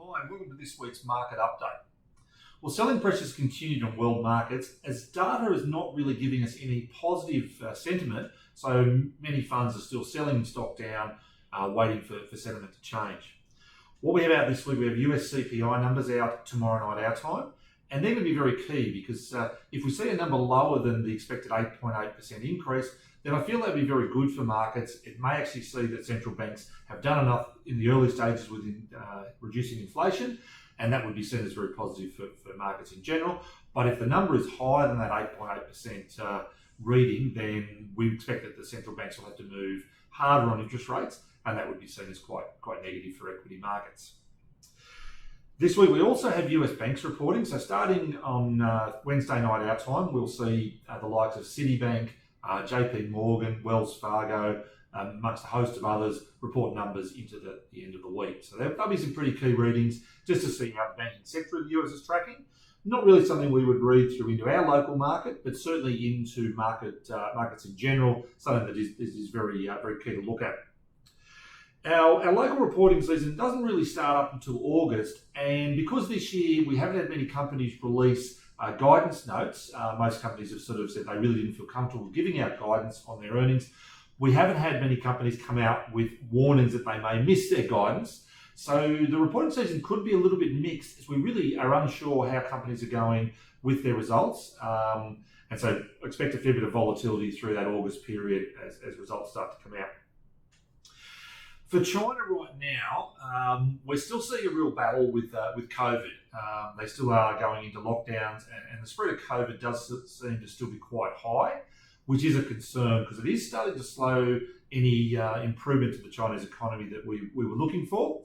Hi, and welcome to this week's market update. Well, selling pressures continued on world markets as data is not really giving us any positive sentiment, so many funds are still selling stock down, waiting for sentiment to change. What we have out this week, we have US CPI numbers out tomorrow night our time, and they're going to be very key because if we see a number lower than the expected 8.8% increase, then I feel that would be very good for markets. It may actually see that central banks have done enough in the early stages with reducing inflation, and that would be seen as very positive for markets in general. But if the number is higher than that 8.8% reading, then we expect that the central banks will have to move harder on interest rates, and that would be seen as quite negative for equity markets. This week we also have US banks reporting. So starting on Wednesday night our time, we'll see the likes of Citibank, JP Morgan, Wells Fargo, amongst a host of others, report numbers into the end of the week. So there'll be some pretty key readings just to see how the banking sector of the US is tracking. Not really something we would read through into our local market, but certainly into markets in general, something that is very key to look at. Our local reporting season doesn't really start up until August, and because this year we haven't had many companies release guidance notes, most companies have sort of said they really didn't feel comfortable giving out guidance on their earnings. We haven't had many companies come out with warnings that they may miss their guidance. So the reporting season could be a little bit mixed as we really are unsure how companies are going with their results. And so expect a fair bit of volatility through that August period as results start to come out. For China right now, we're still seeing a real battle with COVID. They still are going into lockdowns, and the spread of COVID does seem to still be quite high, which is a concern because it is starting to slow any improvement to the Chinese economy that we were looking for.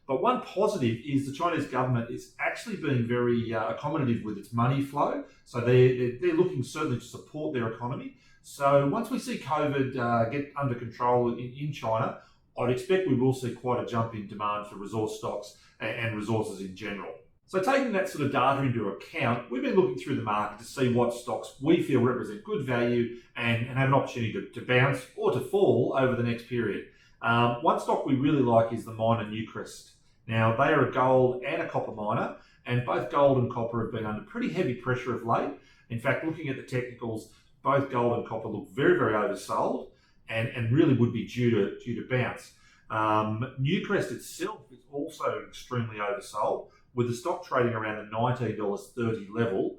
But one positive is the Chinese government is actually being very accommodative with its money flow. So they're looking certainly to support their economy. So once we see COVID get under control in China, I'd expect we will see quite a jump in demand for resource stocks and resources in general. So taking that sort of data into account, we've been looking through the market to see what stocks we feel represent good value and have an opportunity to bounce or to fall over the next period. One stock we really like is the miner Newcrest. Now, they are a gold and a copper miner, and both gold and copper have been under pretty heavy pressure of late. In fact, looking at the technicals, both gold and copper look very, very oversold and really would be due to bounce. Newcrest itself is also extremely oversold, with the stock trading around the $19.30 level.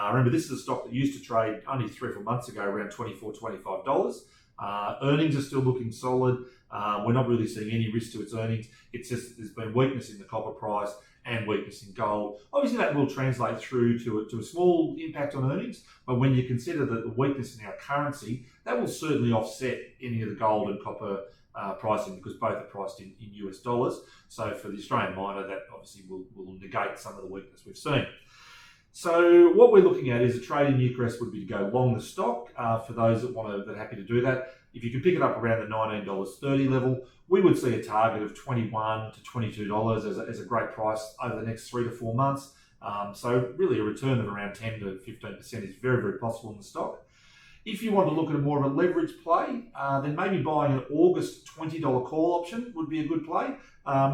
Remember, this is a stock that used to trade only 3 or 4 months ago around $24, $25. Earnings are still looking solid. We're not really seeing any risk to its earnings. It's just there's been weakness in the copper price and weakness in gold. Obviously, that will translate through to a small impact on earnings, but when you consider that the weakness in our currency, that will certainly offset any of the gold and copper pricing because both are priced in US dollars. So for the Australian miner, that obviously will negate some of the weakness we've seen. So what we're looking at is a trade in Newcrest would be to go long the stock for those that are happy to do that. If you can pick it up around the $19.30 level, we would see a target of $21 to $22 as a great price over the next 3 to 4 months. So really a return of around 10 to 15% is very, very possible in the stock. If you want to look at more of a leverage play, then maybe buying an August $20 call option would be a good play.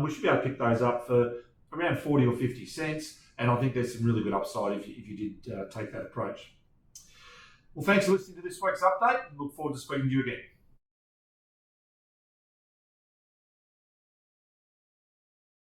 We should be able to pick those up for around 40 or 50 cents. And I think there's some really good upside if you did take that approach. Well, thanks for listening to this week's update. Look forward to speaking to you again.